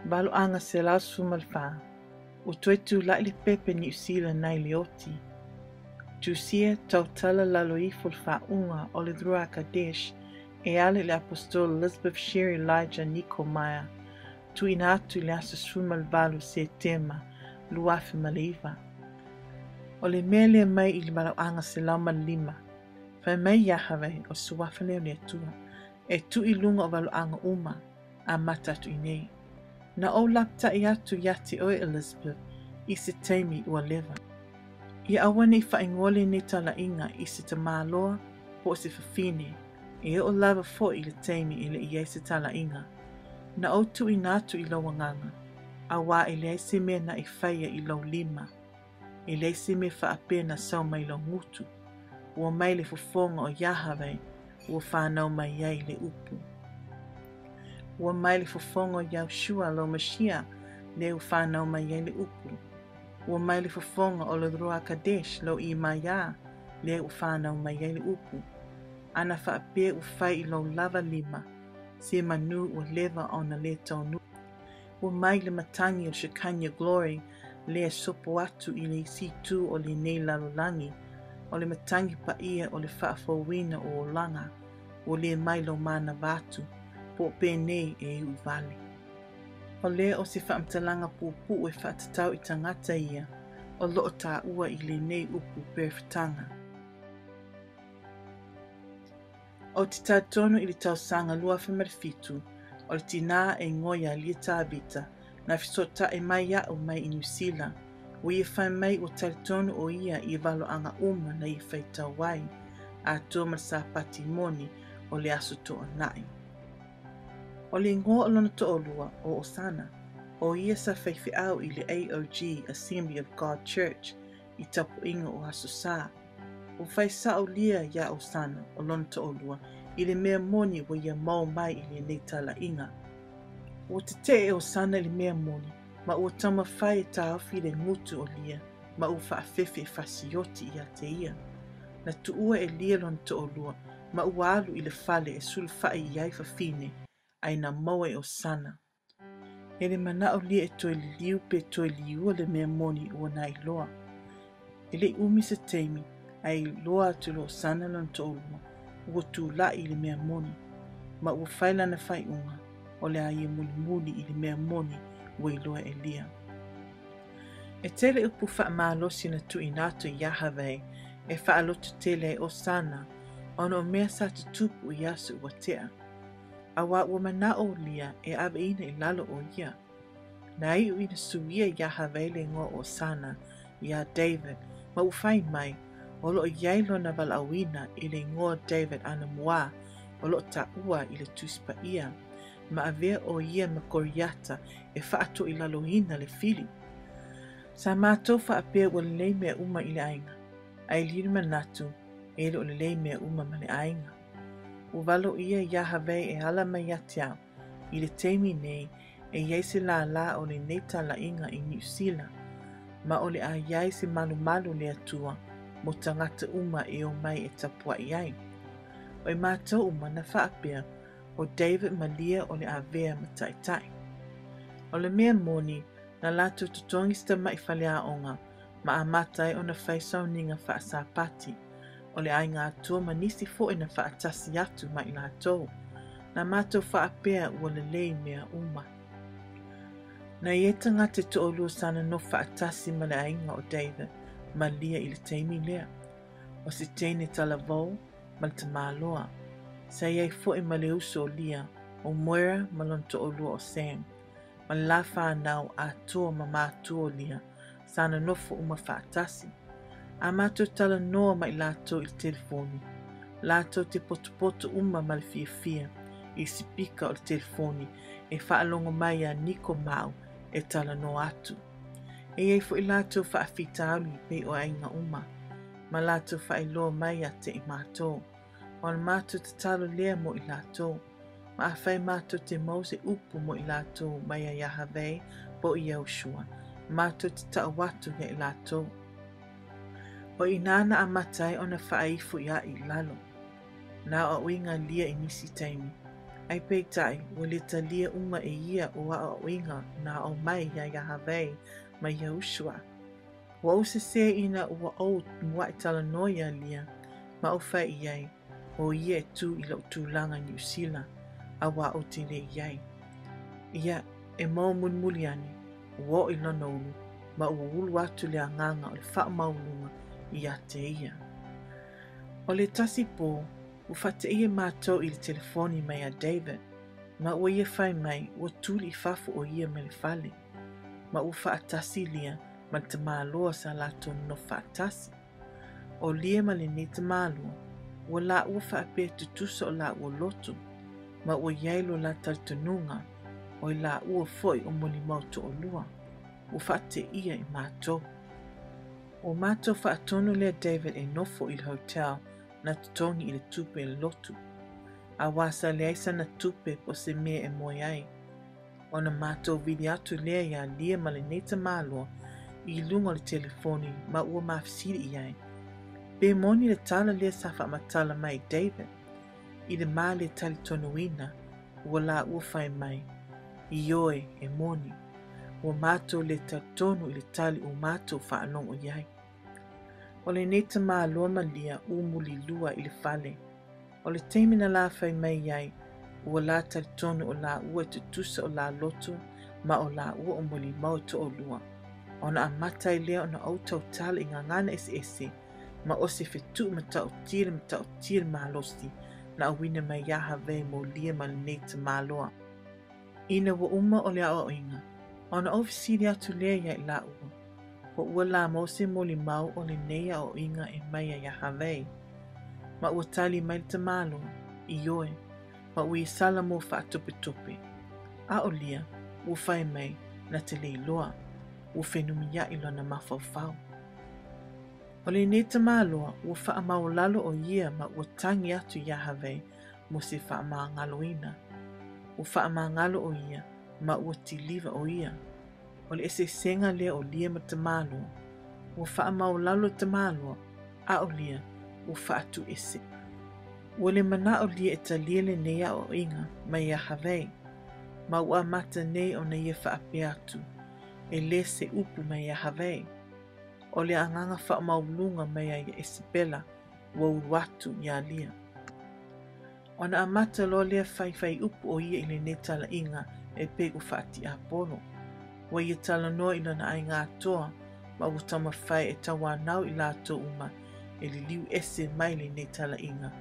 Valoaga se lasu malfa. Utoitu laili pepe ni usila nai lioti. Tusia tautala laloi fulfa unga o le drua Kadesh e ale le apostol Elizabeth Sherry Elijah Nikomaya. Tu inatu le asa sumal valu se tema luafi maliva. O le mele mai ili Valoaga se lama lima. Fai mai Yahweh o suwafale le atua. E tu ilunga o Valoaga uma amata tu inei. Na o lapta I atu yati oe Elizabeth I se teimi ua leva. Ia awane I whaingole ne talainga I se tamaloa po se fafine. E o lava fo I le teimi I le ia se talainga. Na o tu inatu I lau nganga. Awa I le se mea na I whaia I lau lima. I le se me whaapena sau mai lau ngutu. Ua mai le fofonga o Yahweh. Ua whanau mai iai le upu. Ua mai le fofonga o Yahshua lo Mashia le u whanau mai iai le upu. Ua mai le fofonga o le Drua Kadesh lo I Maya le u whanau mai iai le upu. Ana whaapea u whai I lo lava lima. Se manu ua leva o na le taunu. Ua mai le matangi o Shekinah Glory le sopo atu I le isi tu o le nei lalolangi. O le matangi pa ia o le whaafowina o olanga. O le mai lo mana vatu. Po penei e u vale. O le o se whaamtalanga pupu e whaatatau I tangata ia. O loo tā ua I le nei upu perfitanga. O te tātono I le tausanga lua whamarifitu. O le tina e ngoia lia tābita. Na fisota e mai au mai I New Zealand. O ia whai mai o tātono o ia I Valoaga uma na I whaitau wai. A tōma sa pati moni o le aso toa nai. O le ngoa o lona to'olua o Osana, o ia sa whaifi au I le AOG Assembly of God Church I tapu inga o aso sa. O whai sa o lia ia Osana o lona to'olua I le mea moni wa ia mau mai I le nei talainga. O te te e Osana I le mea moni, ma ua tama whai e tāwhi le ngutu o lia, ma ua whaafefe e whasioti ia te ia. Na tuua e lia lona to'olua, ma ua alu I le fale e sul whai iai whafine, ai na maue o sana. E le mana o lia e toi liu pe toi liu le mea moni ua na iloa. E le umi se teimi, ai loa atu lo sana lon to'olua, ua tu la I le mea moni, ma ua whaila na whai unga, o le aia muli I le mea moni ua iloa e lia. E tele upu wha maalosi na tu inato I Yahweh, e wha alotu tele o sana, ono o mea sa tutupu I asu ua tea. Awa ua mana o lia e awe ina I lalo o ia. Na iu ina suia Yahweh le ngoa o sana, ia David, ma ufai mai, o loo yailo na valawina I le ngoa David ana mua, o loo ta ua I le tuspa ia, ma avea o ia ma koriata e whaato I lalo hina le fili. Sa mātou whaapea ua le mea uma I le ainga, ai liru manatu e lo le mea uma ma le ainga. Uvalo ia Yahweh e ala mai atiau, I le teimi nei e iei se la o le nei talainga I New Zealand, ma o le a iei se malu le atua, mo tangata uma e o mai e tapua iai. O e mātou uma na whaapea, o David Malia o le avea ma taitai. O le mea moni, na lato tutongi sta mai whalea onga, ma amata e o na whaisau ninga whaasapati, o le ai ngā atua manisi fo e na whaatasi atu mai la tau. Na mātou whaapea ua le lei mea uma. Na ietanga te to'olua sana no whaatasi ma le ainga o David, ma lia I le teimi lea. O se teine talavou, ma le tamaloa. Sa iei fo e ma le uso o lia, o moera ma lon to'olua o Sam. Ma la whanau a toa ma mātua o lia, sana nofo uma whaatasi. A mātou tala noa mai lātou I telefoni. Lātou te potopoto uma ma le fia I sipika o le telefoni e whaalongo mai a Niko Mau e tala noa atu. E ei fo I lātou whaafita auli pei o ainga uma. Ma lātou whaeloa mai a te I mātou. O le mātou te talo lea mo I lātou. Ma a whai mātou te mause upu mo I lātou mai a Yahweh po I Yahshua. Mātou te taawatu he I lātou. O inana amata e ona whaaifu ia I lalo. Na o inga lia I nisi taimi. Ai peitai, ua le talia uma e ia o a o inga na o mai ia Hawei mai Yahushua. Ua o se ina ua o mua I talanoia lia, ma o fai iai, o ia e tu I lau tūlanga New Zealand, a wa o te le iai. Ia, e mau munmuli ane, ua o I lona ulu, ma ua ulu atu le anganga o le wha maulunga I a te ia. O le tasi pō, ua te ia mātou I le telefoni mai a David, ma ua ia whai mai ua tuli I fafu o ia me le fale, ma ua wha atasi lia ma te māloa sa lato no wha atasi. O lia ma le ne te māloa, ua la ua wha apea tutusa o la ua loto, ma ua yailo la taltununga, o I la ua foi o moli mauto o lua, ua wha te ia I mātou. O mātou wha atono lea David e nofo I le hotel na tutongi I le tupe le lotu. A wasa le aisa na tupe po se mea e moe ai. O na mātou vidi atu lea ia lia ma le neta māloa I lunga le telefoni ma ua mafisiri I ai. Pe moni le tala lea safa matala mai David. I le maa le tali tonuina ua la ua fai mai. I oe e moni. Ua mātou le tatonu I le tali o mātou wha anongo iai. O le neta māloa ma lia umuli lua I le fale. O le teimina la fai mai iai, ua la talitonu o la ua tutusa o la loto, ma o la ua o moli mau to o lua. O na amata I lea o na au tau tala I ngangana ese, ma o se fetu ma tau tira malosti, na awina mai ia Hawei mo lia ma le neta māloa. Ina ua uma o le ao inga, o na ofisiri atu lea ia I la ua. Ko ua la mose moli mau o le neia o inga e mai ia Hawei. Ma ua tali mai te malo, I oe, ma ua I sala mo wha tope. A o lia, ua whai mai na te leiloa, ua whenumia I lona mawhawhau. O le ne te maloa, ua wha amau lalo o ia ma ua tangi atu ia Hawei mo se wha amaa ngaloina. Ua wha amaa ngalo o ia, ma ua tiliva o ia. O le ese senga lea o lia ma te maloa, ua wha amau lalo te maloa, a o lia, ua wha atu ese. Ua le mana o lia e talia le nea o inga mai ia Hawei, ma ua amata nei o na ia wha ape atu, e le se upu mai ia Hawei. O le anganga wha maulunga mai ia Isabella, ua uruatu ia lia. O na amata lo lea whai upu o ia I le ne tala inga e pegu wha ati apolo. Ua ia tala noa I lana ai ngā toa, ma ua tama whai e tawa nau I la to uma, e li liu ese mai le ne tala inga,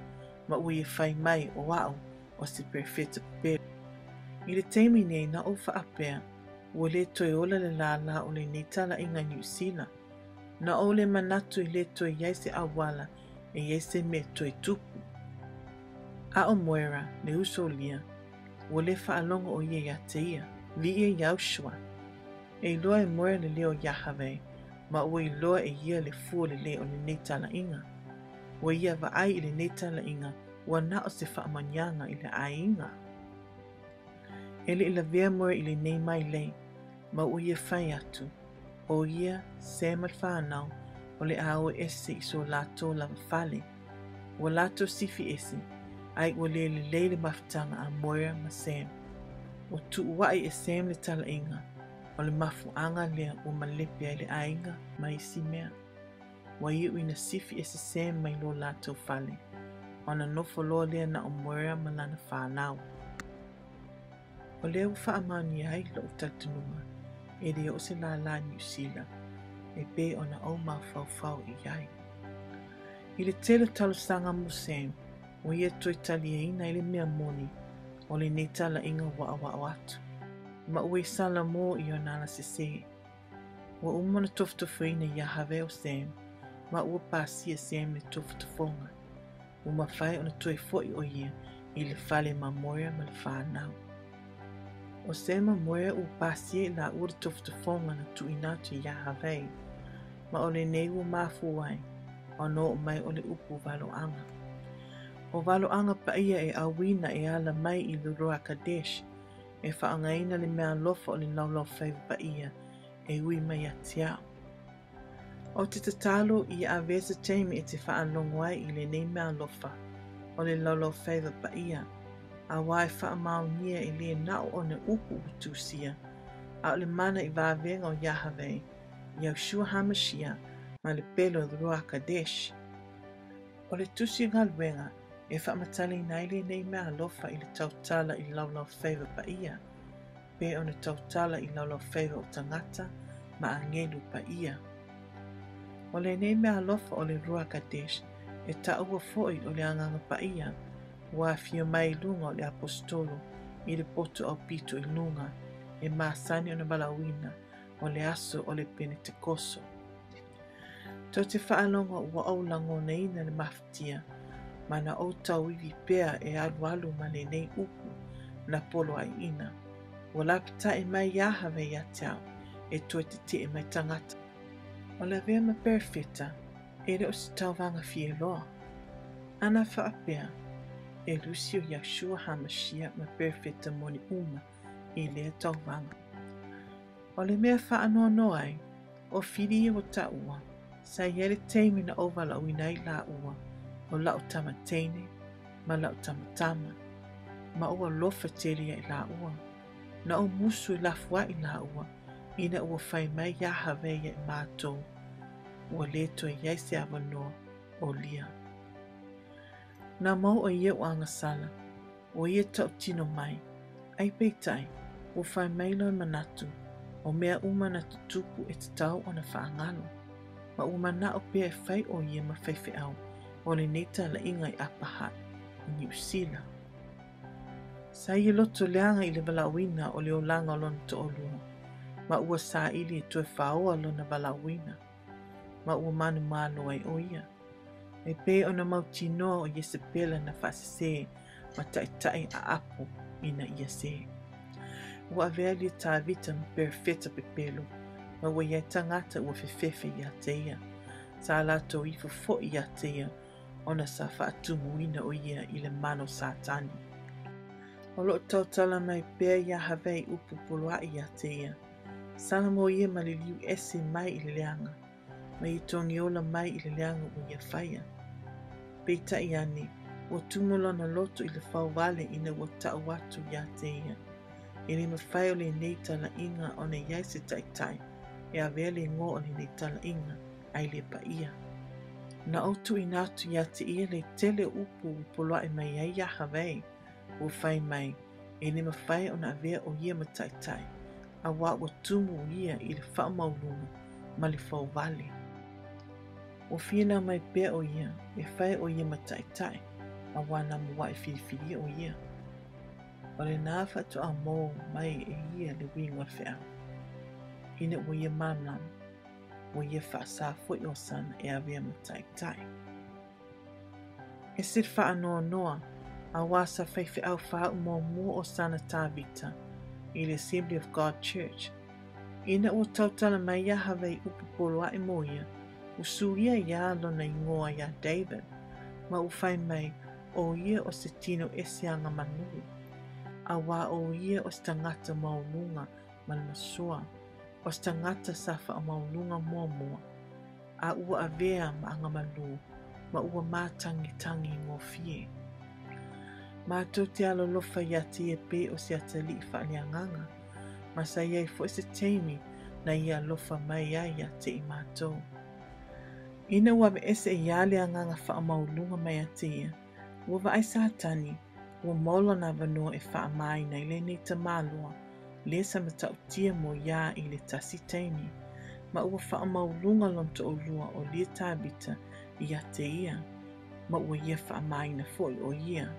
ma ua ia whai mai o au o se perfeta pere. I le teimi nei na o wha apea, ua le toi ola le la o le ne tala inga New Zealand, na o le manatu I le toi yaise awala e yaise me toi tupu. A o moera le uso lia, ua le wha alonga o ia ia te ia, li ia Yahushua. E loa e moera le leo ia Hawei, ma ua I loa e ia le fua le leo le ne tala inga. Ua ia wa ai I le ne tala inga, ua na o se wha amanyanga I le ai inga. Ele I la vea moera I le nei mai lei, ma ua ia whai atu, o ia se mal whanau, o le ao ese I so lato lava fale. Ua lato sifi ese, ai ua le le mafutanga a moera ma Sam. O tu uai e Sam le tala inga, o le mafu anga lea ua malepe ai le ainga mai si mea. Wa iu ina sifi ese Sam mai lo lato fale, o na nofo loa lea na o moera ma lana whanau. O lea u wha amani ai lo utatununga, e rea o se la New Zealand, e be o na au mawhawhau I ai. I le tele talo sanga mo Sam, o ia toi tali e ina I le mea moni, o le ne tala inga wa atu. Ma ue sala mo I o nana se. Ua umona toftofoina ia Hawei o Sam, ma ua pasia Sam le toftofonga. Uma whai o na toi foi o ia, I le fale ma moea ma le whanau. O Sam ma moea ua pasia I la ua le toftofonga na tuinatu ia Hawei, ma o le nei ua mafu ai, o no mai o le upu Valoaga. O Valoaga pa ia e awina e ala mai I Lurua Kadesh, e whaangaina le mea lofa o le laulau whaiva pa ia, e ui mai atiao. O te Tatalo I a vesa teimi e te whaanongo ai I le nei mea lofa, o le laulau whaiva pa ia, a wai whaamaunia I le nao o ne upu utusia, a o le mana I vavenga o Yahweh, Yeshua HaMashiach, ma le pelo o Ruach Kadesh. O le tusi ngaluenga, e whaamatali naile nei mea alofa I le tautala I laulau whaiva pa ia, pe o ne tautala I laulau whaiva o tangata, ma angelu pa ia. O le nei mea alofa o le Ruach Kadesh, e taua foi o le anganga pa ia, wa fio mai lunga o le apostolo, I le poto au pito I lunga, e maasani o na balawina, o le aso o le Pentekoso. Tau te whaalonga ua au lango neina le maftia, ma na o tau iwi pea e alu ma le nei upu na polo ai ina. Ua lapita e mai Yahweh ya tau, e tue te e mai tangata. O la vea ma perfeta, e le o si tau vanga fie loa. Ana whaapea, e Lucio Yeshua HaMashiach ma perfeta moni uma, I lea tau vanga. O le mea whaanoa noa ai, o whiri o taua, sa iere teimi na ovala o inai la ua, o lau tamateine, ma lau tamatama, ma ua lofa telia I la ua, na o musu I lafua I la ua, ina ua whai mai Yahweh I mātou, ua leto I yaise awanoa o lia. Na mau o ia o angasala, o ia tau tino mai, ai peitai, ua whai mai loi manatu, o mea uma na tutupu e te tau o na whaangalo, ma ua mana o pia e whai o ia ma whaiwhi au, o le neta la inga I Apahat, I New Zealand. Sa ia loto leanga I le balawina o le olanga o lona to olua, ma ua sa ili e tue whaoa lona balawina, ma ua manu malo ai o ia. E pe o na mautinoa o Yesepela na whasese, ma taitai a apo ina ia se. Ua avea li tā vita ma perfeta pepelo, ma ua iai tangata ua fefefe ia teia, sa lato ifo fo ia teia, ona sa whaatumuina o ia I le mano satani. O lo tautala mai pēr Yahweh upu poloa ia teia, sana mo ia ma le liu ese mai I le leanga, ma I tongi ola mai I le leanga o ia whaia. Peita I ane, ua tumulona loto I le whauwale ina ua tau watu ia teia, I le mawhai o le neita la inga o ne yaise taitai, e avea le ngō o le neita la inga, ai le pa ia. Na autu I natu ia te ia le tele upu poloa e mai ai Yahweh, ua whai mai, e le mawhai o na avea o ia ma taitai, a wā ua tumu ia I le whaamaulunga, ma le whauwale. O whina mai pēr o ia, e whai o ia ma taitai, a wā na mua e whiriwhiri o ia. O le nā whatu a mō mai e ia le winga whea. Ina ua ia mamlam, ua ia whaasā fwoi o sana e avea ma taitai. E sit whaanoa noa, a wā sa whaiwhi au whau mō mua o sana tāvita, I le Assembly of God Church. Ina ua tautala mai Yahweh upu poloa e mō ia, usuia ia lona ingoa ia David, ma u whai mai o ia o se tino esianga manulu, a wā o ia o se tangata maununga malmasua, o se tangata safa o maununga mua, a ua avea ma anga malu, ma ua mātangi ngō fie. Mātou te alo lofa ia te e pe o se atali I whaalianganga, ma sa iai fo se teimi na ia lofa mai ai ia te I mātou. Ina ua me ese e iale anganga wha maulunga mai a tea, ua wa ai sātani, ua molo na wanoa e wha mai nei le nei ta mālua, le sa matau tia mo ia I le tasi teini, ma ua wha maulunga lonto o lua o lia tābita I a te ia, ma ua ia wha mai na foi o ia.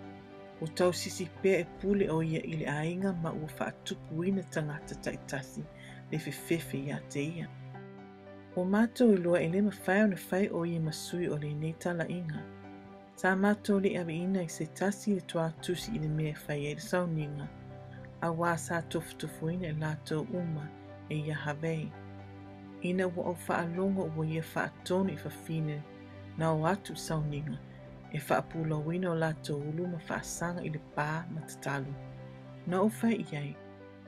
O tau sisi pē e pule o ia I le ainga ma ua wha tupu ina tangata taitasi le fefefe I a te ia. O mātou I loa e le mawhai o na whai o ia masui o le nei tala inga. Sa mātou le awe ina I se tasi le toa tusi I le mea whai e le sauninga. A wā sa tofu ina e lātou uma e Yahweh. Ina ua o whaalonga ua ia whaatonu I whawhine na o atu sauninga. E whaapula wina o lātou ulu ma whaasanga I le pā ma Tatalo. Na o whai iai,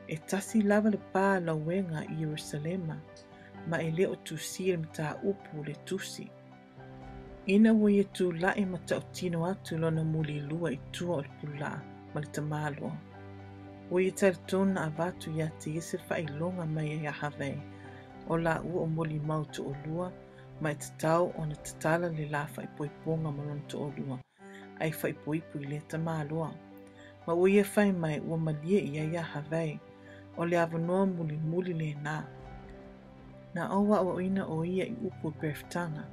e tasi lava le pā la wenga I Yerusalema, ma e leo tu sire mta upu le tusi. Ina ua ia tu lae ma tau tino atu lona muli lua I tua o le pula ma le tamaloa. Ua ia taletona avatu ia te ese whailonga mai ia hawei. O la ua o moli mau to o lua, mai te tau o na tatala le la whaipoiponga malon to o lua. Ai whaipoipu i le tamaloa. Ma ua ia whai mai ua malie ia hawei. O le avanoa muli le nā. Na owa o ina o ia i upu pereftanga.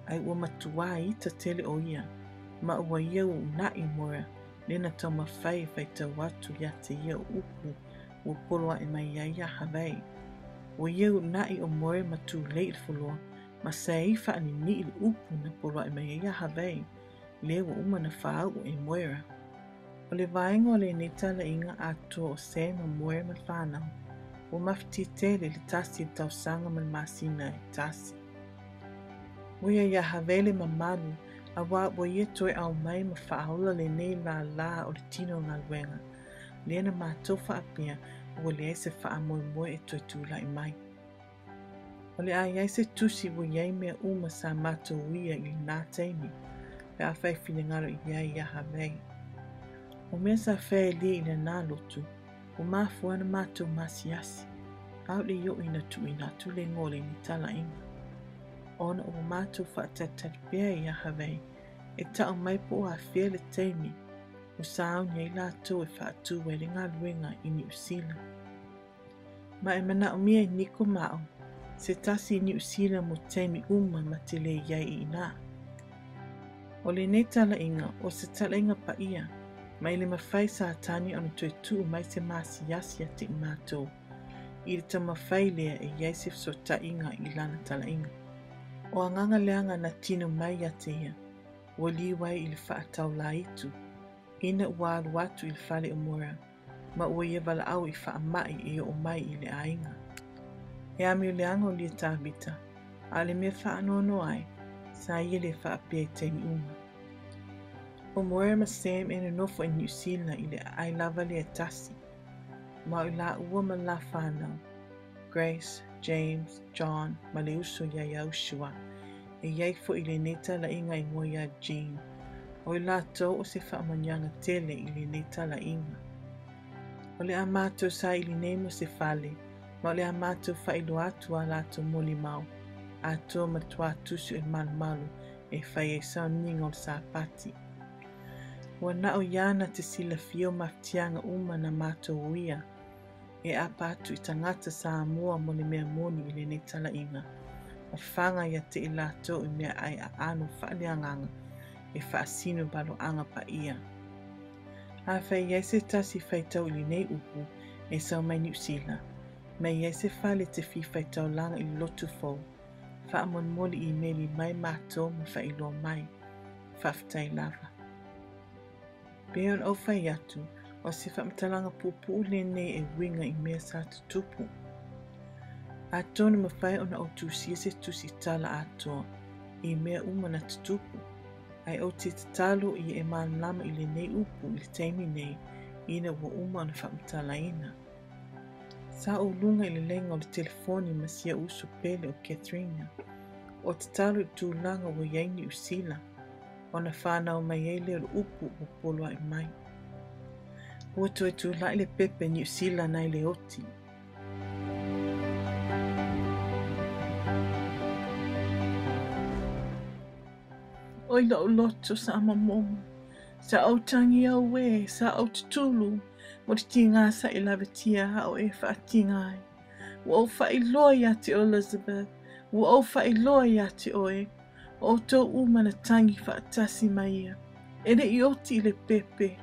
Ai ua matua i ta tele o ia. Ma ua ia u nai mora. Lena tau mawhai tau watu ia te ia upu. Ua poloa e mai ia hawei. Ua ia u nai o more matu leit fulua. Ma sei whaani ni il upu na poloa e mai ia hawei. Le ua uma na whau e moera. O le vaenga o le netala inga ato o se ma moe ma whanau. O mawhiti tele le tasi le tau sanga ma masina e tasi. Wea ia havele ma malu, a wā o ia toi au mai ma whaaula le nei la o le tino ngā luenga. Lena mātou whaapia o le eise wha moe e toi tūla i mai. O le ai eise tusi o iei mea uma sa mātou uia i nā teimi. Pe a whai whingaro i iei ia havei. O mea sa whea li i le nā lotu, o māfuana mātou masiasi. Au le yo ina tu le ngole ni TALA'I. Ona o mātou whaatatapea i a hawei, e tau mai po a whea le teimi, o sāu ni lātou e whaatu e le ngā luenga i New Zealand. Ma e mana o mea i niko mao, se tasi i New Zealand mo teimi uma ma te le iai i nā. O le ne TALA'Inga o se TALA'Inga pa ia, mai le mawhai sa tani ona toi tuu mai se masiasi a te mātou. I le ta mawhai lea e iai se fsotainga i lana TALA'Inga. O anganga leanga na tino mai a te ia, ua liwai i le whaatau la itu. Ina ua alu atu i le whale o mora, ma ua ia Valoaga i whaamai e o mai i le ainga. E ami o leanga o lia tābita, a le mea whaanono ai, sa ia le whaapea i teimi uma. O moera ma Sam ene nofo i New Zealand i le ai lava le tasi. Ma o la ua ma la whanau. Grace, James, John, ma le uso ia Ushua. E iai fo i le ne TALA'Inga i ngoi a Jean. O i la tau o se whaamanyanga tele i le ne TALA'Inga. O le amata sa i le nemo se fale. Ma o le amata whailo atu a lato moli mau. A tō matua tusu e malu e whai e sao ningo sa pati. Ua na o iana te sila fio maftianga uma na mātou uia. E apatu i tangata sa mua mo le mea moni i le ne TALA'Inga. A whanga ia te i lato i mea ai a anu whaaleanganga e whaasino Valoaga pa ia. A whai iai se tasi whaitau i le nei upu e sau mai New Zealand. Mai iai se whale te whi whaitau langa i lotu fau. Whaamon moli i meli mai mātou ma whailoa mai. Whaftai lava. Beon au whai atu, o se whaamatalanga pupu le nei e winga i mea sa tutupu. A tōna mawhai ona o tusia se tusi tala atoa, i mea uma na tutupu. Ai o te Tatalo i e lama i le nei upu i le teimi nei, ina ua uma ona whaamatalaina. Sa o lunga i le lenga o le telefoni ma sia uso pele o Catherine. O Tatalo i tūlanga ua iai New Zealand. Ona whanau mai ei leo upu o poloa i mai. Ua toi tūla i le pepe New Zealand ai le oti. Oi lau loto sa amamomo. Sa au tangi au we, sa au tutulu. Mo te tinga sa i lawetia au e whaatinga ai. Ua au whailoi ati o Elizabeth. Ua au whailoi ati oe. O tō umana tangi whaatasi mai ia. Ere i oti i le pepe.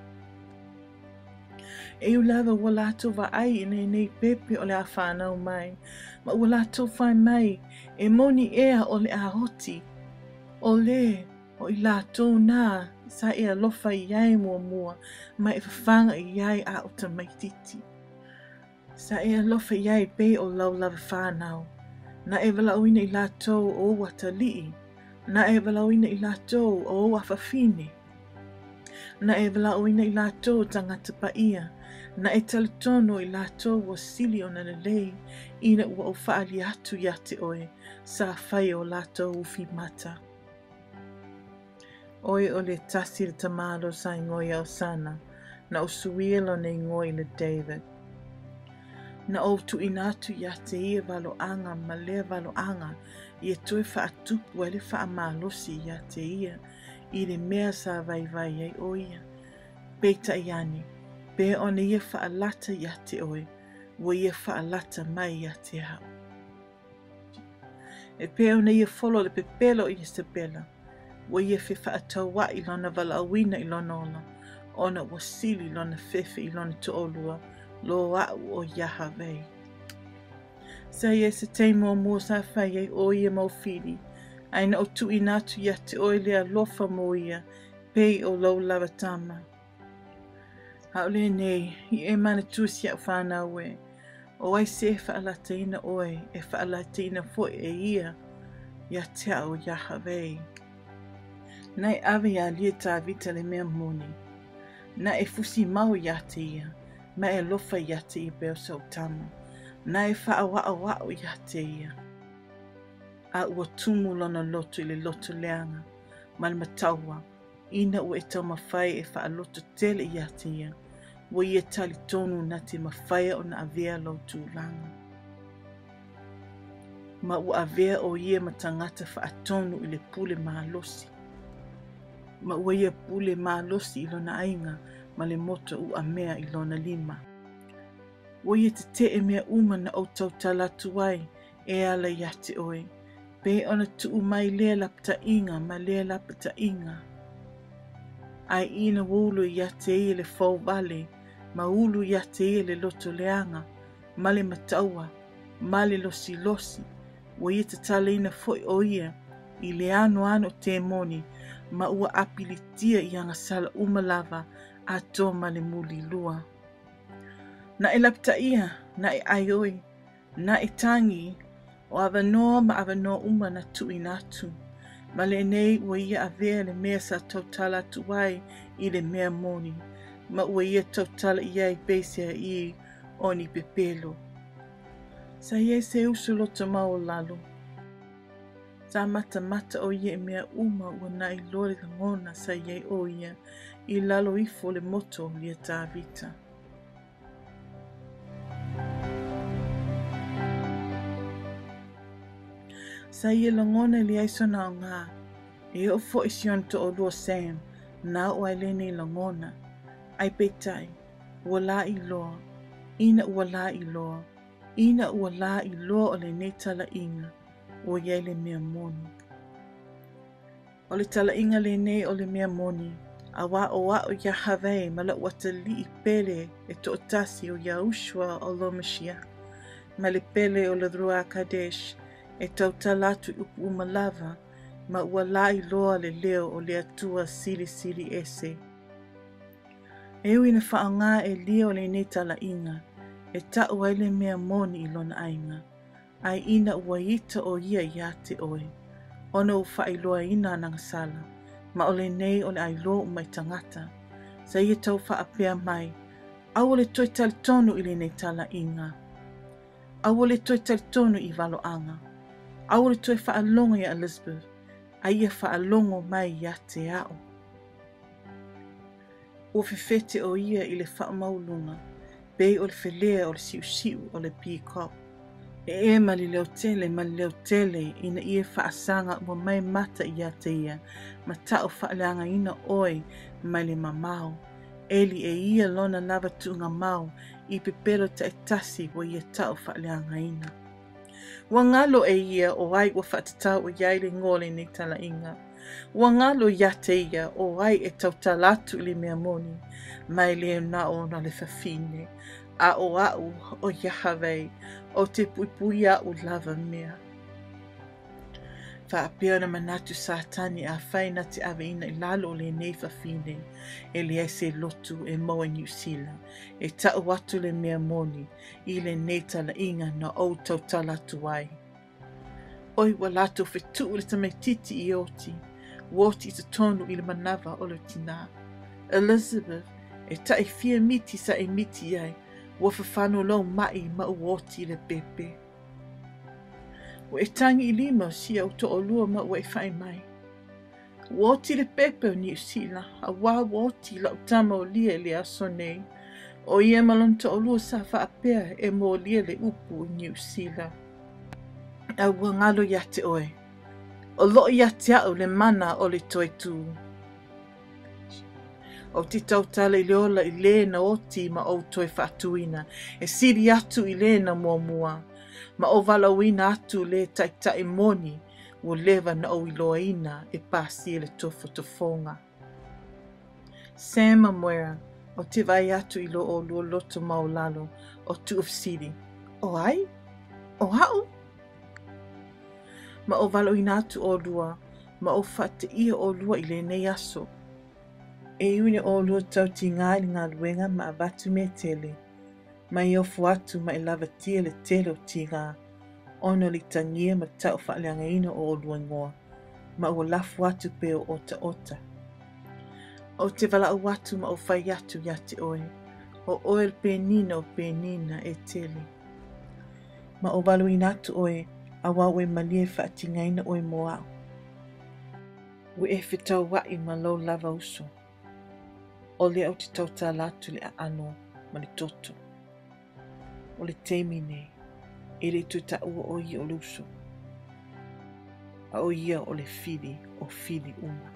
E ulawa ua lato wa ai ina nei pepe o le a whanau mai. Ma ua lato whai mai e moni ea o le a hoti. O le o i lato nā sa ea lofa i ai mua ma e whawhanga i ai a o ta maititi. Sa ea lofa i ai be o lau lawa whanau. Na e Valoaga i lato o watalii. Na e Valoaga i lato o wafafine. Na e Valoaga i lato tangata pa ia. Na e talitono i lato o sili o nana lei. Ina ua o whaali atu ia te oe. Sa whai o lato ufi mata. Oe o le tasi le tamalo sa ingoia o sana. na o suia lona ingoa i le David. Na o tu inatu ia te ia Valoaga ma lea Valoaga ia toe whaatupu ai le whaamalosi ia te ia i le mea sa vai ai o ia. Peita iani, pe ona ia whaalata ia te oe, wa ia whaalata mai ia te hau. E pe ona ia folo le pepelo i Isabela, wa ia fe whaatauwa i lona Valaawina i lona ola, ona wasili lona fefe i lona toolua, lo au o Yahavei. Sa ia se teimo mua sa whai ai o ia maufiri, aina o tu inatu ia te oe lea lofa mo ia, pei o lau lava tama. Haole nei, i e mana tusi au whanau e, o ai se whaalata ina oe, e whaalata ina fo e ia te au Yahavei. Nai ave ia lia tā vita le mea moni, na e fusi mau ia te ia, ma e lofa ia te i beo sau tama, na e whaawao ia te ia. A ua tumu lona loto i le loto leanga, ma le mataua, ina ua e tau mawhai e whaaloto tele ia te ia, wa ia tali tonu na te mawhai o na avea lau tūlanga. Ma ua avea o ia matangata whaatonu i le pule mahalosi. Ma ua ia pule mahalosi i lona ainga, ma le moto u amea i lona lima. Wa ia te e mea uma na au tau talatu ai, e ala ia te oe, pe ona tuu mai lea lapta inga ma lea lapta inga. Ai ina wulu ia te ia le fau vale, ma ulu ia te ia le loto leanga, ma le mataua, ma le losi losi, wa ia te tala ina foi o ia, i le ano te moni, ma ua apilitia i anga sala umalava a tō ma le muli lua. Na e lapta ia, na e aioi, na e tangi, o avanoa ma avanoa uma na tu inatu, ma le nei ua ia avea le mea sa tautala tuai i le mea moni, ma ua ia tautala ia i besia i o ni pepelo. Sa ia se uso loto mau lalo. Sa mata o ia mea uma ua na i lore ngona sa ia o ia i lalo ifo le moto lia tā vita. Sa ia langona li aisona o ngā, e o fo ision to o lua Sam, na o ai lene langona. Ai peitai, ua la i loa, ina ua la i loa, ina ua la i loa o le nei tala inga, o iai le mea moni. O le tala inga le nei o le mea moni, a wa o Yahavei ma la wata li i pele e to otasi o Yahushua o lo Mashiach, ma le pele o le Rua Kadesh, e tau talatu upu umalava, ma ua la i loa le leo o le atua sili ese. E ui na whaanga e lia o le nei tala inga, e tau ai le mea moni i lona ainga, ai ina ua ita o ia ia te oe, ono u whailoa ina nangasala, ma o le nei o le ailo o mai tangata, sa ia tau whaapea mai, au le toi talitonu i le nei tala inga, au le toi talitonu i Valoaga, au le toi whaalongo i Elizabeth, a ia whaalongo mai ia te ao. O fefete o ia i le whaamaulunga, bei o le whelea o le siu o le peacock. E mali leo tele ina ia whaasanga ua mai mata ia te ia, ma tau whaaleanga ina oi mai le mamau. Eli e ia lona lava tuunga mau i pepero ta etasi wa ia tau whaaleanga ina. Wa ngalo e ia o ai ua whatatau o iai le ngole ni tala inga. Wa ngalo ia te ia o ai e tau talatu li mea moni, mai le na o na le fafine, a o au o Yahavei, o te puipui a o lava mea. Whaapea na manatu satani a whaina te aveina i lalo o le nei fafine, e le ese lotu e moa New Zealand, e tau atu le mea moni, i le nei tala inga na o tau talatu ai. Oi wa lato whetu le tamaititi i oti, woti te tonu i le manava o le tina. Elizabeth, e tai fia miti sa e miti ai, wa whawhano lau mai ma uoti le pepe. Wa e tangi i lima si au to o lua ma wa e whai mai. Woti le pepe o New Zealand, a wā woti la utama o lia le aso nei. O ia malonta o lua sa whaapea e mo lia le upu o New Zealand. A ua ngalo yate oe. O loo yate au le mana o le toi tū. O ti tautala i le ola i le na oti ma o toi whaatuina. E siri atu i le na mua mua. Ma o valawina atu le taitai moni. Ua lewa na o iloa ina e pasi le tofo tofonga. Sema mwera. O te vai atu i lo o lua loto maulalo o tu of siri. O ai? O hau? Ma o valawina atu o lua. Ma o whate ia o lua i le nei aso. E une o lua tau ti ngai ngā luenga ma avatu me tele. Ma i ofu atu ma i lava tia le tele o ti ngā. Ono li tangia ma tau whaaleanga ina o lua ngoa. Ma ua lafu atu pe o ota ota. O te wala au atu ma o whai atu ya te oe. O oe penina o penina e tele. Ma o waluina atu oe. A wawe malie whaatingaina oe moa. Ue e whitau wai ma lau lava uso. O le au te tauta latu le ano ma le toto. O le teimi nei. E le tuta ua o ia o le uso. A o ia o le fili o fili uma.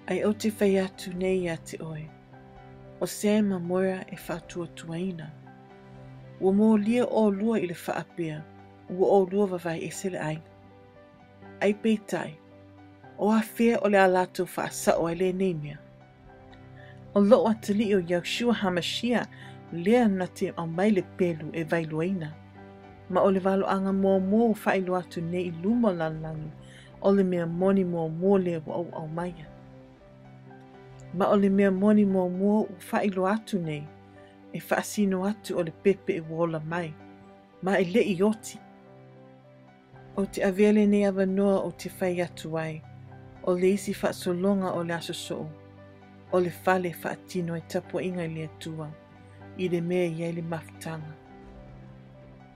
Ai au te whai atu nei a te oe. O sema moera e whaatua tuaina. Ua mō lia o lua i le whaapea. Ua o lua wawai e sele ai. Ai peitai. O a whea o le alato whaasa o ele nei mea. O loo atali o Yeshua Hamashia lea na te au mai le pelu e vailuaina. Ma o le Valoaga mō whailu atu nei i luma lalangi o le mea moni mō le wa au maia. Ma o le mea moni mō whailu atu nei e whaasino atu o le pepe e wola mai. Ma e le i oti. O te avele nei avanoa o te whai atu ai. O le isi whaasolonga o le aso soo. O le fale whaatino e tapua inga i le atua. I le mea iai le mafutanga.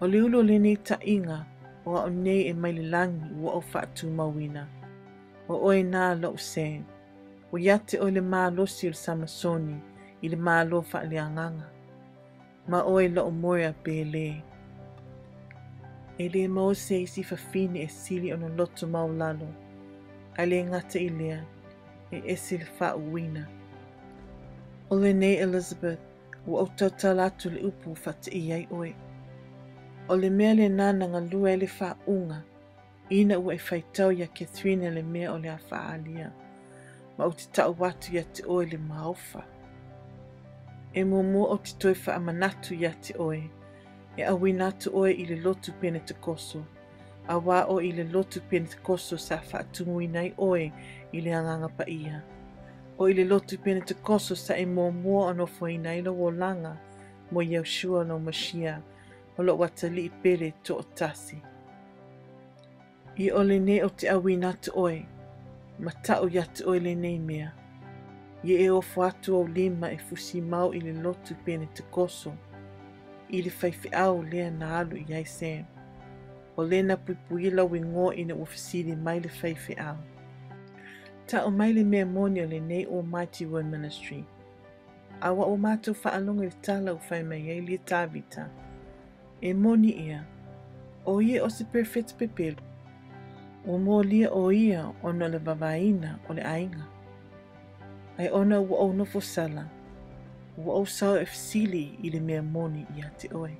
O le ulo le nei ta inga. O au nei e mai le langi ua o whaatu mawina. O oe nā lau sen. O yate o le maa losi o le samasoni. I le maa lo wha le anganga. Ma oe lau moria pe le. E le mao se isi whawhine e sili o na loto maulalo. Ai le ngata i lea. E esi le wha uwina. O le nei Elizabeth. Ua au tautala atu le upu whate i ai oe. O le mea le nana ngā lua e le wha unga. Ina ua e whaitau ya Catherine le mea o le a wha alia. Ma o te tau watu ya te oe le maofa. E mō o te toi wha amanatu ya te oe. E awina atu oe i le lotu pene te koso. A wā o i le lotu pene te koso sa wha atumui nei oe i le anganga pa ia. O i le lotu pene te koso sa e mō anofo i nei lo o langa mo Yeshua no Mashia o lo watali i pere to o tasi. I ole ne o te awina atu oe, ma tau ya te oe le nei mea. I e ofo atu o lima e fusi mau i le lotu pene te koso. I le whaifi au lea na alu i ai sem. O le na puipuila wingo ina ufisiri mai le whaifi au. Ta o mai le mea moni o le nei Almighty Word Ministry. Awa o mātou whaalonga le tala o whai mai ei le tāvita. E moni ia. O ia o se perfect pepelu. O mō lia o ia ona le wawaina o le ainga. Ai ona ua o nofo sala. Ua o sao e fisili i le mea moni ia te oe.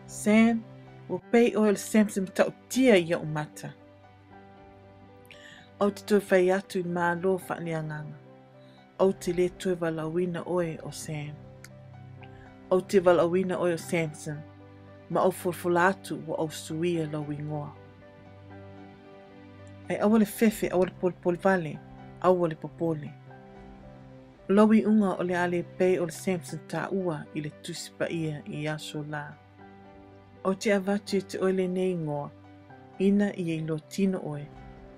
Sam, ua pei o le Samson tau tia ia o mata. Au te toi whai atu i mālo whaaleanganga. Au te le toi walawina oe o Sam. Au te walawina oe o Samson. Ma au fulfula atu wa au suia la wingoa. Ai awale fefe awale polpol vale. Awale popole. Lawi unga o le ale pei o le Samson ta ua i le tusipa ia i aso la. Au te avatu te oile nei ngoa. Ina i e lo tino oe.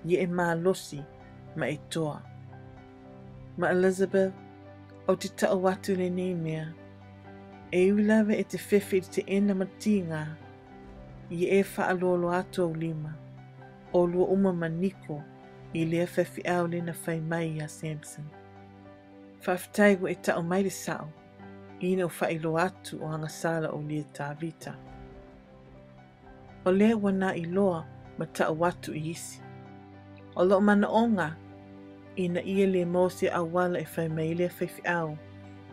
I e maa losi ma e toa. Ma Elizabeth, au te tau watu le nei mea. E uilawe e te fefe i te ena matinga. I e wha alolo ato au lima. O lua uma maniko I lea whawhiau lena whai mai a Samson. Whawhitai wa e tau mai le sao, ina o whailo atu o anga sala o lea tāwita. O lea wana I loa ma tau watu I isi. O lo mana onga, ina ia le mose a wala e whai mai lea whawhiau,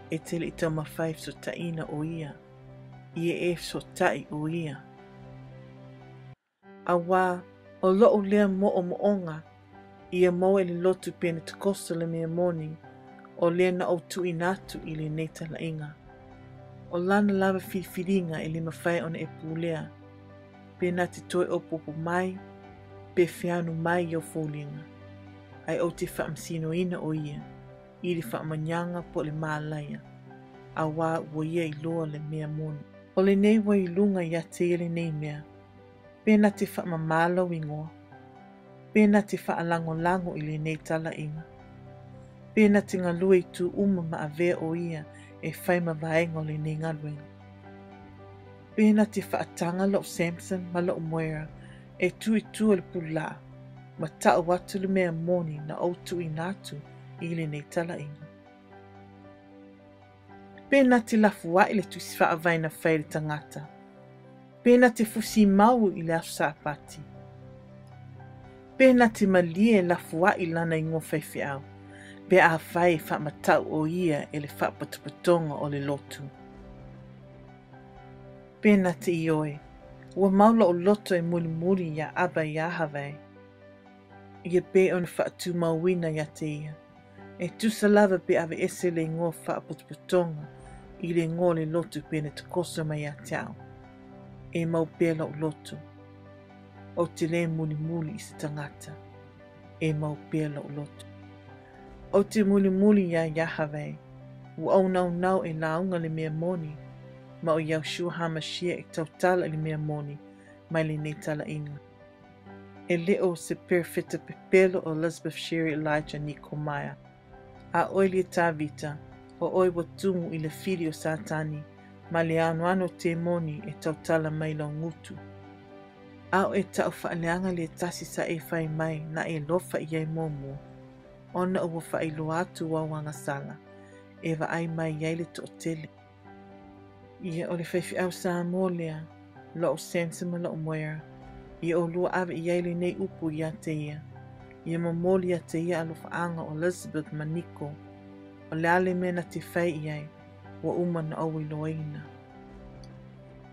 e tele I tau mawhai so taina o ia. Ia e so tai o ia. A wā, o loo lea mo o moonga, ia mo e le lotu pene te kosta le mea moni, o lea na o tu inatu I le nei TALA'Inga. O lana lava whiwhiringa I le mawhai ona e pūlea, pena te toi o popo mai, pe whianu mai o fōlinga. Ai o te whaamsino ina o ia, I le whaamanyanga po le mālaia, a wā ua ia I loa le mea moni. O le nei wa I lunga ia te ele nei mea, pena te whaamamalo ingoa, pena te whaalango-lango I le nei TALA'Inga, pena te ngalue I tu uma ma avea o ia e whai mawaenga o le nei ngaluenga. Pena te whaatanga lo Samson ma lo moera e tu I tu le pula, ma tau watu le mea moni na o tu inatu I le nei TALA'Inga. Pena te lafua I le tuisi whaavaina whai le tangata. Pena te fusi mau I le afsapati. Pena te malie lafua I lana ingo whaiwhiau. Pe a whai whaamatau o ia e le whaapatupatonga o le lotu. Pena te ioe. Ua maula o loto e muli ia aba I ahawai. Ia pe on whaatu mauina ia te ia. E tusalava pe ave ese le ngō whaapatupatonga I le ngō le lotu pena te koso mai a teau. E mau pēla o lotu. O te le muli I se tangata. E mau pēla o lotu. O te muli ia Yahawai. Ua au nau e launga le mea moni. Ma o Yahushua Hamashia e tautala le mea moni. Mai le nei TALA'Inga. E leo se perfeta pepelo o Elizabeth Sherry Elijah Nikomaya. A oili e tāwita. O oi watumu I le fili o Satani. Ma le ano te moni e tautala mai lau ngutu. Ao e tau whaaleanga le tasi sa e whai mai na e lofa I ai momo. Ona ua whailo atu wawanga sala. E wa ai mai iai le to tele. Ia o le whaiwhiau sa mōlea. Lo o Samson lo o moera. Ia o lua ave iai le nei upu ia te ia. Ia mamoli a te ia alofa anga o Elizabeth Maniko. O le ale mena te whai iai. Wa uma na au iloaina.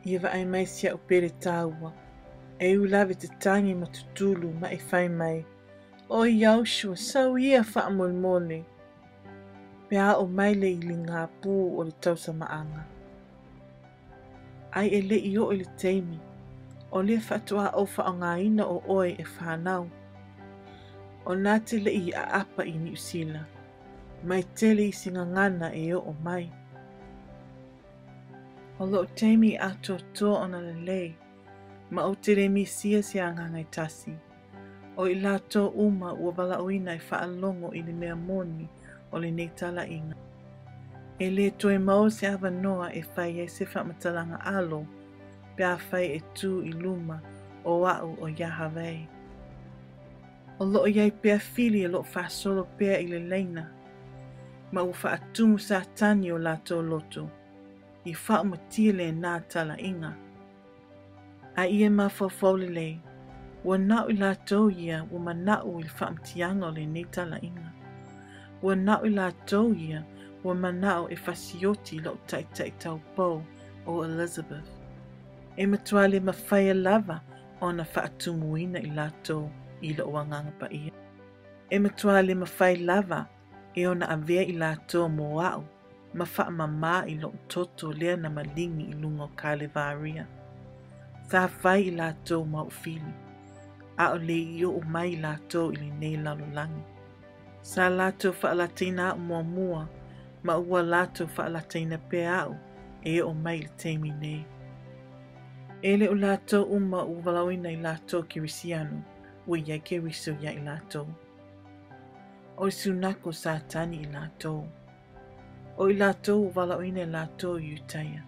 Ia wa ai mai sia upere tāua. E ulave te tangi ma tutulu ma e whai mai. O Yahushua, sau ia whaamolmole. Pea o maile I li ngā pū o le tausa maanga. Ai e le I o le teimi. O le whatua au whaangaina o oe e whanau. O nā te le I a apa I New Zealand. Mai tele I singa ngana e o mai. O lo teimi ato toa ona le lei. Ma o te re misia se angangai tasi. O I lato uma ua Valauina I whaalongo I le mea moni o le nei TALA'Inga. E le toe mau se awa noa e whai e se whamatalanga alo, pia whai e tū I luma o au o Yahawai. O loo iai pia fili e loo whaasolo pia I le leina, ma ua whaatumu sa tani o lato loto, I whaamatia le nā TALA'Inga. A ia ma whawhau le lei, ua nau I lato ia ua manau I whaamtianga o le nei TALA'Inga. Ua nau I lato ia ua manao e whasioti lo taitai tau pau o Elizabeth. E matua le mawhaia lava o na whaatumuina I lato I lo wanganga pa ia. E matua le mawhai lava e o na avea I lato mo au ma whaamama I lo toto lea na malingi I lungo Kalevaria. Sa whai I lato mau fili. A o le I o mai I lato I le nei lalolangi. Sa lato whaalatina mua ma ua lato whaalatina pe au e o mai le teimi nei. E le o lato uma u Valauina I lato kirisiano, ua ia kiriso ia I lato. O sunako sa tani I lato. O I lato u Valauina I lato Utaia.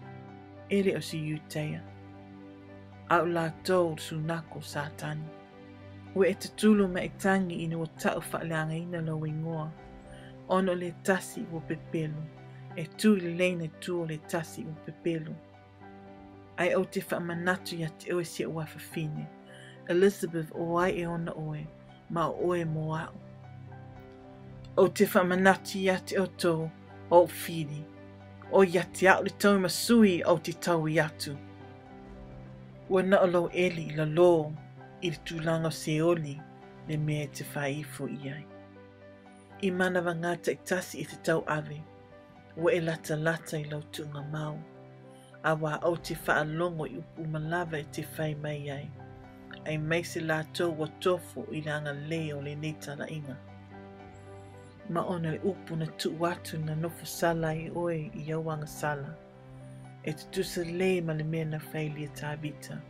E le o si Utaia. A o lato sunako sa tani. Ue e te tulu ma e tangi ina o tau whaaleanga ina lau ingoa. Ono le tasi o pepelu. E tu le leina tu o le tasi o pepelu. Ai au te whaamanatu ia te oe si ua whawhine. Elizabeth o ai e ona oe, ma oe mo au. O te whaamanatu ia te o tau o whiri. O ia te au le tau masui au te tau i atu. Ua na o lau eli la lo i le tūlanga se oli le mea te whaifo iai. I mana wangata i tasi i te tau ave, ua e lata lata i lau tunga mau. A wā au te whaalongo i upu malawa i te whai mai ai. Ai mai se lātou wa tofo i langa leo le neitala inga. Ma ona le upu na tu watu na nofo sala i oe i awanga sala. E te tusa le ma le mea na whaili a tābita.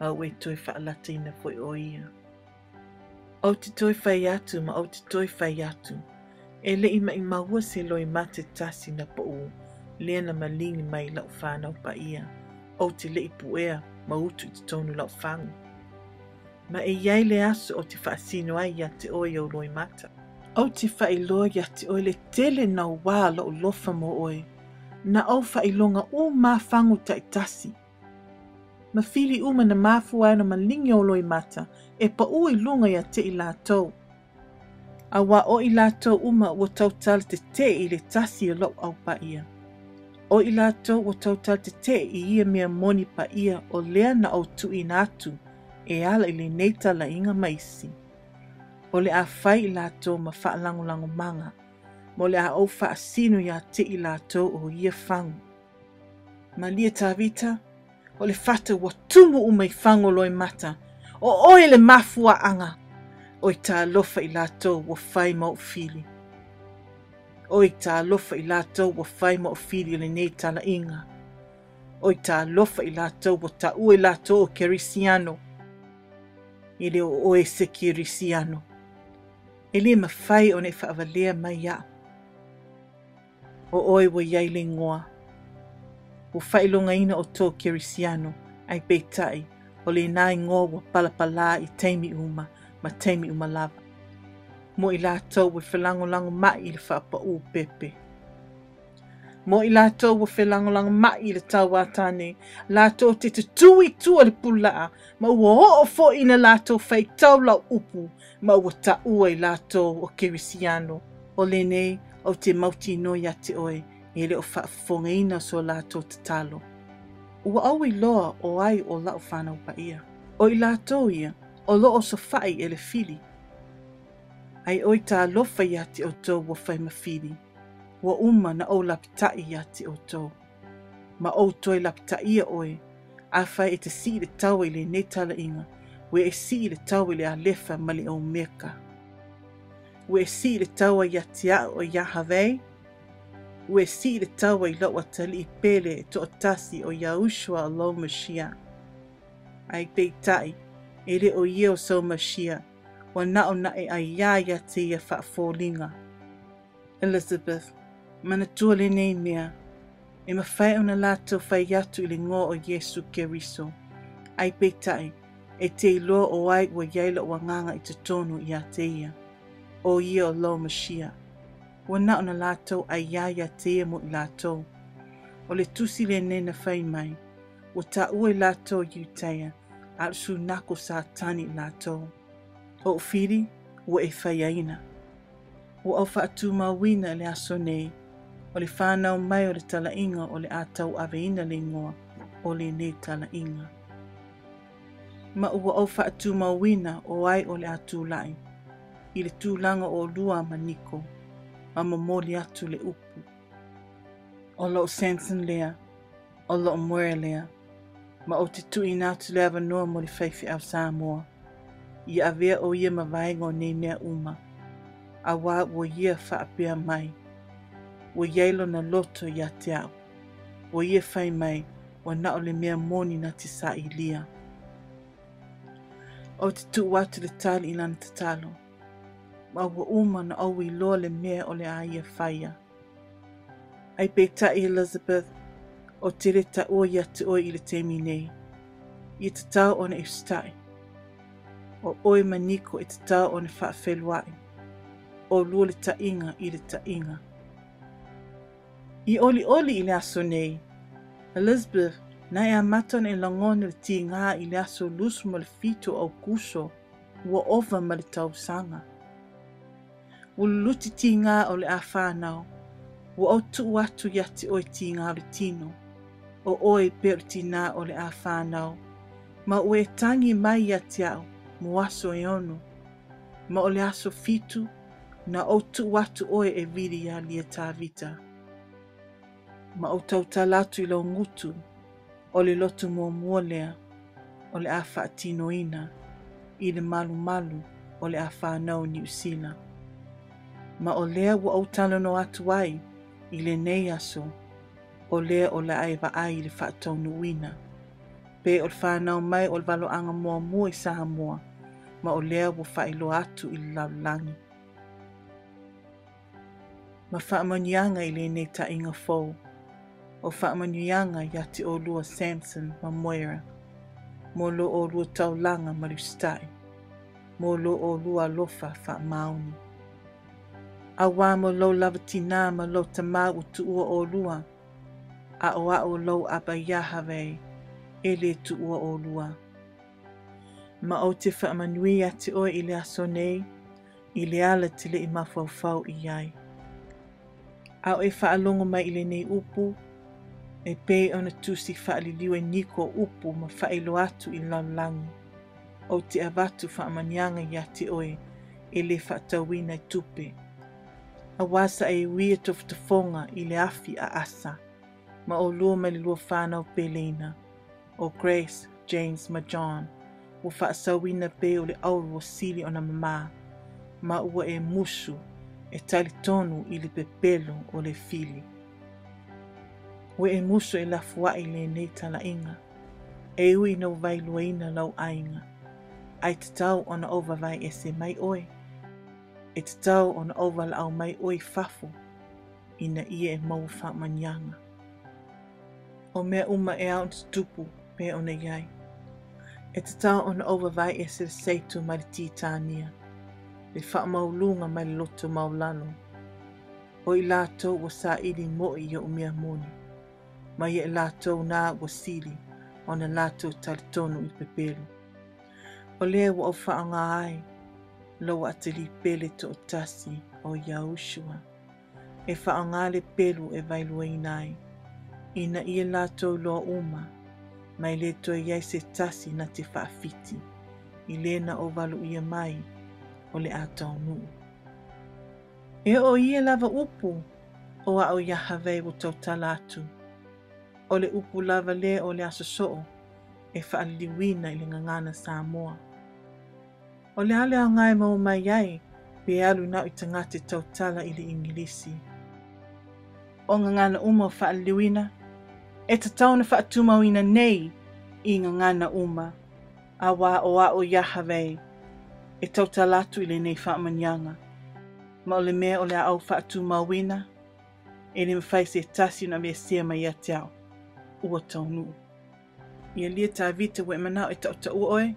Au e toi whaalata ina foi o ia. Au te toi whai atu ma au te toi whai atu. E le ima i maua se loi mate tasi na po u. Lea na malingi mai lau whanau pa ia. Au te le i puea ma utu i te tonu lau whangu. Ma e iai le aso o te whaasino ai ia te oe au loi mata. Au te whailoa ia te oe le tele na wā lau lofa mo oe. Na au whailonga o mā whangu ta i tasi. Ma whili uma na māfu ai na malingi o loi mata. E pa u i lunga ia te i lātou. A wā o i lātou uma o tautala te i le tasi o lau au pa ia. O i lātou o tautala te i ia mea moni pa ia o lea na au tu i nātu. E ala i le neitala inga maisi. O le a whai i lātou ma whaalangolango manga. Mo le a au whaasino ia te i lātou o ia whangu. Ma lia tāwita, o le whata wa tumu umai whango loi mata. O oe le mafua anga. O i tā lofa i lātou wa whai mau whili. O i tā lofa i lātou wa whai mau whili o le neitala inga. O i tā lofa i lātou wa tā ue lātou o kerisiano. I leo oe se kerisiano. E le mawhai o ne whaavalea mai au. O oe wa iai le ngoa. O whailonga ina o tō kerisiano, ai peitai, o le nai ngoa wa palapala i teimi uma, ma teimi uma lava. Mo i lātou wa whelangolango mai i le whaapa u pepe. Mo i lātou wa whelangolango mai i le tauatane, lātou te tui tua le pulaa, ma ua ho'o fo ina lātou whai taulau upu, ma ua ta ua i lātou o kerisiano. O le nei, au te mauti no ia te oe, e le o whaafonga ina so lātou Tatalo. Ua au i loa o ai o lau whanau pa ia. O i lātou ia, o lo o so whai e le whili. Ai oi tā lofa ia te o tō wa whai ma whili. Wa uma na o lapitai ia te o tō. Ma o toi lapitai ia oe, a whai e te si le tau i le netala inga, we e si le tau i le alefa ma le o meka. We e si le tau ia te o ia Havei, we si le tawa i lau atali i pele e to otasi o Yahushua o lau Mashia. Ai peitai, e le o ieo sau Mashia, wa nao na e aiaia te ia whaafōlinga. Elizabeth, mana tua le nei mea, e mawhai ona lātou whai atu i le ngō o Yesu Keriso. Ai peitai, e te iloa o ai ua yaila o nganga i te tonu i a te ia, o ia o lau Mashia. Wa na ona lātou ai iaia te mo i lātou. O le tusi le nena whai mai, wa ta ue lātou iuteia, al su nako sa tani lātou. O whiri, wa e whai aina. Wa au whaatu mawina le aso nei, o le whanau mai o le talainga o le atau aveina le ngoa, o le ne talainga. Ma ua au whaatu mawina o ai o le atu lai, i le tūlanga o lua maniko. Ma mamoli atu le upu. O lo Samson lea, o lo mwere lea, ma o te tui nātu lea wanoa mo le whaifi au Samoa. I avea o ia mawaigo nei mea uma, a wā ua ia whaapea mai. Ua yailo na loto ia te au. Ua ia whai mai, wa nao le mea moni na te sa i lia. O te tu watu le tali i lana Tatalo. Ma ua uma na au i loa le mea o le aia whaia. Ai peita i Elizabeth, o te reta o ia te oi i le temi nei. I te tau o na ifstai. o oe maniko e te tau o ne whaawheluai, o lua le tainga i le tainga. I oli i le aso nei, Elizabeth na e amata e langone le ti ngā i le aso lusu ma le fito au kuso, ua ova ma le tausanga. Uluti ti ngā o le a whanau, ua au tu atu yati oi ti ngā o le tino, o oi pe o ti ngā o le a whanau, ma ue tangi mai yati au, muaso e ono, ma o le aso fitu, na o tu atu oi e viri ya lia tā vita. Ma o tau talatu i lau ngutu, o le lotu mua lea, o le a whaatino ina, i le malu o le a whanau ni usila. Ma o lea ua au talono atu ai, i le nei aso, o lea o le aiva ai le whaatonu uina. Pe o le whanau mai o le Valoaga mua i Samoa, ma o lea ua whailo atu i le laulangi. Ma whaamanianga i le nei ta inga fau, o whaamanianga yati o lua Samson ma Moira, mo lo o lua taulanga ma lustai, mo lo o lua lofa whaamauni. A wā mo lo lava tina ma lo tamau tu ua o lua, a o lo aba Yahweh, e le tu ua o lua. Ma o te whaamanui ati o i le aso nei, i le ala te le i mawhauwhau i ai. A o e whaalongo mai i le nei upu, e pei ona tusi whaaliliu e niko upu ma whaelo atu i laulangi. O te avatu whaamanianga i ati oe, e le whaatawina i tupe. A wasa e wia tofutafonga i le afi a asa, ma o lua mai le lua whanau pelena, o Grace, James ma John, ua whaasawina pe o le auru o sili o na mama, ma ua e musu, e talitonu i le pepelo o le fili. Ua e musu e lafua i le nei TALA'Inga, e ui no vailuaina lau ainga, ai te tau o na ovavai e se mai oe, e te tau o na ova la au mai oi fafu, ina ia e mau whaamanianga. O mea uma e au tupu pe o na iai. E te tau o na ova vai e se seitu mai le titania, le whaamaulunga mai le loto maulano. O i lātou wa sa ili mo i o mea moni, ma i e lātou nā wa sili o na lātou talitonu i pepelu. O lea wa au whaanga ai, lo ateli pele to tasi o Yahushua. E whaangale pelu e vailua inai. Ina ia lātou loa uma, mai le toi iai se tasi na te whaafiti. I lena o valu ia mai, o le atau nuu. E o ia lava upu, o a o Yahweh o tau talatu. O le upu lava le o le asosoo, e whaaliwina i le ngangana Samoa. O le ale au ngai mau mai ai, pe alu nau i tangate tau tala i le Ingilisi. O ngangana uma o whaaliwina, e ta tauna whaatumauina nei i ngangana uma, a wā o a o Yahweh, e tau talatu i le nei whaamanianga. Ma o le mea o le au whaatumauina, e le mwhai se tasi na mea sea mai a te au, ua tau nuu. Ia lia tā vita wa e manau e tau tau oe,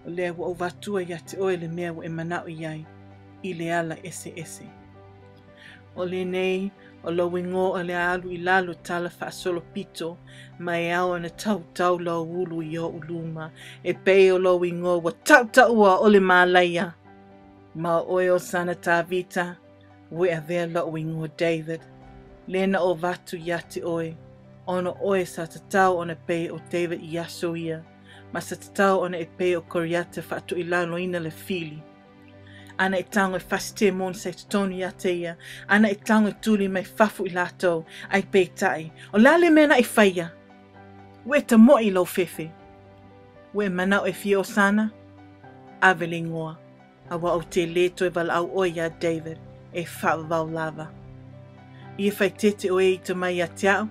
o lea wa o vatua ia te oe le mea wa e manau iai, i le ala ese. O le nei, o lo wingo o le alu i lalo tala whaasolo pito, ma e au ana tau lo ulu i o uluma, e pei o lo wingo wa tau o le malaia. Ma o oe o sana tā vita, we a vea lo wingo David, lena o vatu ia te oe, ono oe sa tatau ona pei o David i aso ia, ma sa tatau ona e pei o koriata whaatu i lalo ina le fili. Ana e tango e fasite mon sa tutonu ia te ia, ana e tango e tuli mai fafu i lato, ai pei tai, o lale mena i whaia. We ta mo i lau fefe. We manau e fio sana, avele ngoa, a wa o te leto e val au oia David, e whaavau lava. Ia whai tete oe i te mai a te au,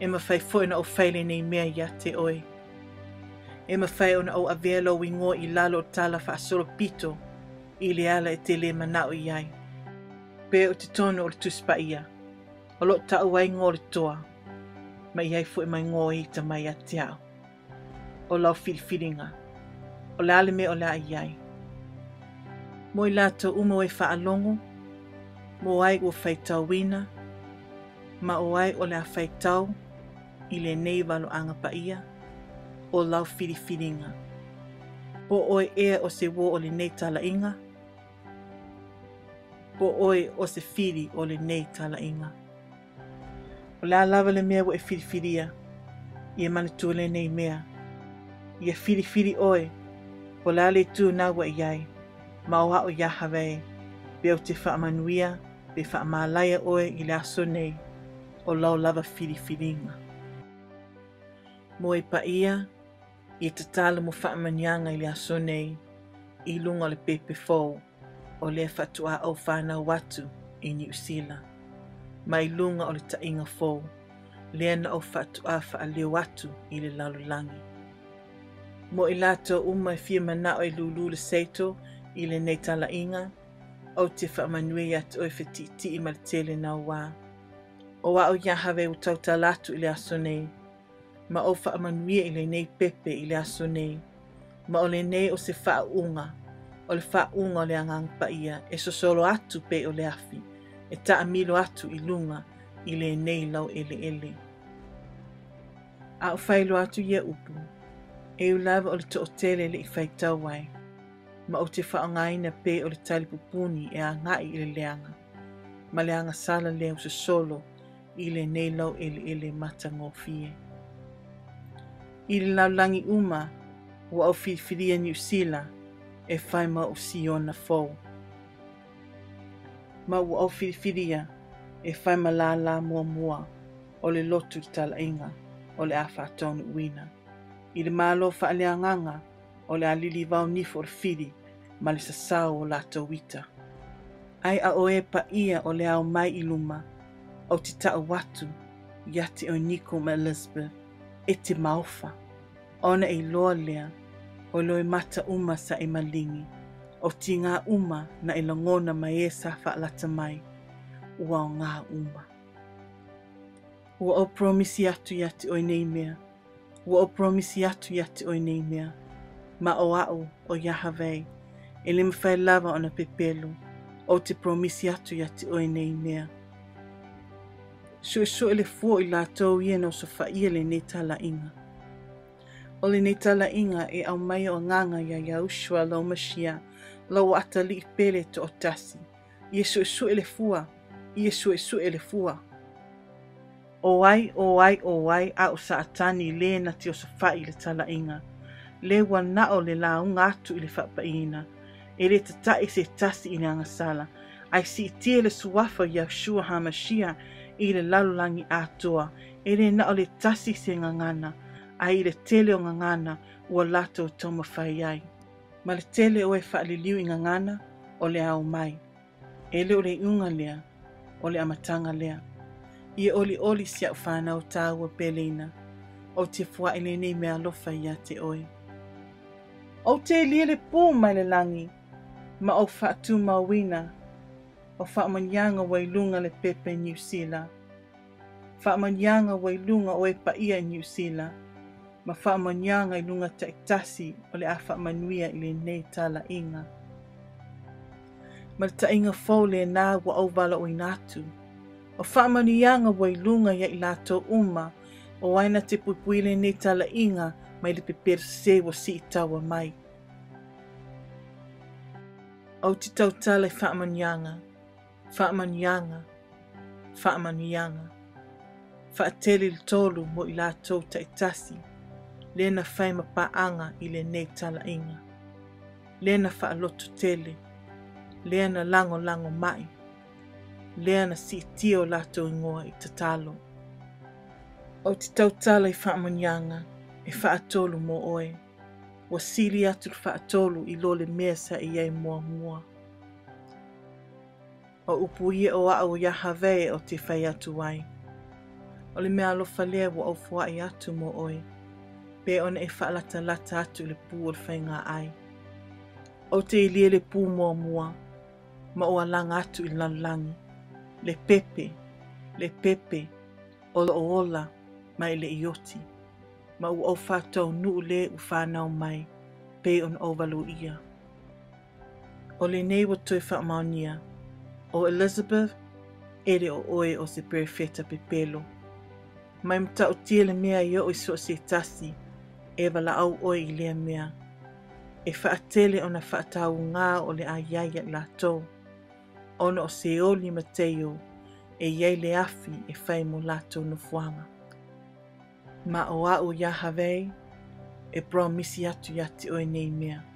e ma whai foina o whaile nei mea ia te oe. E ma whai ona o avelo wingo i lalo tala whaasoro pito, i le ala e te le manau i ai. Pe o te tono o le tuspa ia, o lo ta uai ngō le toa, ma iai fo e mai ngō i ta mai a te au. O lau filifilinga, o le ale me o le ai. Mo I lato uma o e whaalongo, mo ai o whaitau wina, ma o ai o le a whaitau I le nei Valoaga paia o lau whiriwhiringa. Po oe ea o se wo o le nei talainga, po oe o se whiri o le nei talainga. O le lava le mea wo e whiriwhiria, ia manitua le nei mea, ia whiriwhiri oe, po la le tu na wa iai, ma o hao ia hawei, be o te whaamanuia, be whaamalaia oe I le aso nei, o lau lava whiriwhiringa. Mo e paia, I Tatalo mo whaamanianga I le aso nei, I lunga le pepe fōu, o le whatua au whanau watu I New Zealand. Ma I lunga o le tainga fōu, lea na au whatua whaaleo watu I le lalulangi. Mo I lato uma I whia manao I lulu le seito I le nei talainga, au te whaamanui atu oe whetiti I maritele na wā. O au ia hawe o tau talatu I le aso nei, ma o whaamanuia I le nei pepe I le aso nei, ma o le nei o se whaunga, o le whaunga o le angang paia, e sosolo atu pe o le afi, e taamilo atu I lunga I le nei lau ele ele. A o whailo atu ia upu, e ulava o le tootele le I whaitau wai, ma o te whaongaina pe o le talipupuni e a ngai I le leanga, ma le anga sala leo sosolo I le nei lau ele ele mata ngofie. I le laulangi uma, ua au whiwhiria New Zealand, e whai ma o Siona fōu. Ma ua au whiwhiria, e whai ma la mua mua, o le lotu I talainga, o le a whaatonu uina. I le malo whaaleanganga, o le alili vau nifo o le whiri, ma le sasau o lato wita. Ai a oe pa ia o le au mai I luma, o te tau watu, yati o Nico ma Elizabeth, e te maufa. Ona I loa lea, o loe mata uma sa I malingi, o ti ngā uma na I langona mai e sa whaalata mai, ua o ngā uma. Ua o promisi atu yati o nei mea, ua o promisi atu yati o nei mea, ma o au o Yahavei, e le mawhai lava o na pepelu, o te promisi atu yati o nei mea. So ele fua I lātou ia no so whaia le ne talainga. O le ne talainga e au mai o nganga ia Yahushua lau Mashia, lau atali I pele to o tasi. Ia so ele fua, ia so ele fua. O ai, a o saatani le na ti o so whai le talainga. Le wana o le launga atu I le whapaina. E le tatai se tasi I nga sala. Ai si tia le suafa Yahushua HaMashia I le lalulangi atoa. E le na o le tasi se ngangana. Ai le tele o ngangana ua lato toma whai ai. Ma le tele o e whaaliliu I ngangana o le au mai. E le o le unga lea, o le amatanga lea. Ia oli sia whanau tāua pelina, o te fua ele nei mea lofa ia te oi. O te lia le pō mai le langi, ma o whaatu mawina, o whaamanyanga wailunga le pepe New Zealand. Whaamanyanga wailunga o e paia New Zealand, ma whaamanyanga I lunga taitasi o le a whaamanuia I le nei talainga. Ma le tainga fau le nā wa au wala o inatu, o whaamanianga wailunga ia I lato uma, o aina te pupui le nei talainga mai le pepere se wa si I taua mai. Au te tautala I whaamanianga, whaatele le tolu mo I lato taitasi, le na whaima paanga I le nei talainga, le na whaaloto tele, le na lango mai, le na si tio lato ingoa I Tatalo. O te tautala I whaamanianga, e whaatolu mo oe, wa sili atu whaatolu I lo le mea sa I ei mua. O upuia o au Yahavei o te whai atu wai. O le mea alofa lea wa au fuai atu mo oe, pe ona e whaalata atu le pū o le whainga ai. O te ilia le pū mua, ma o alanga atu I lalangi, le pepe, o lo ola, mai le ioti, ma u au whātau nuu le u whanau mai, pe on o valu ia. O le nei wa toi whaamaunia, o Elizabeth, ere o oe o se perefeta pepelo. Mai mta o tia le mea i o iso se tasi, e wala au oe i lea mea. E whaatele o na whaatau ngā o le aiaia la tau. Ono o se oli mateo, e iei le afi e whai mo lato no fuanga. Ma o au ya havei, e bro misi atu yati oe nei mea.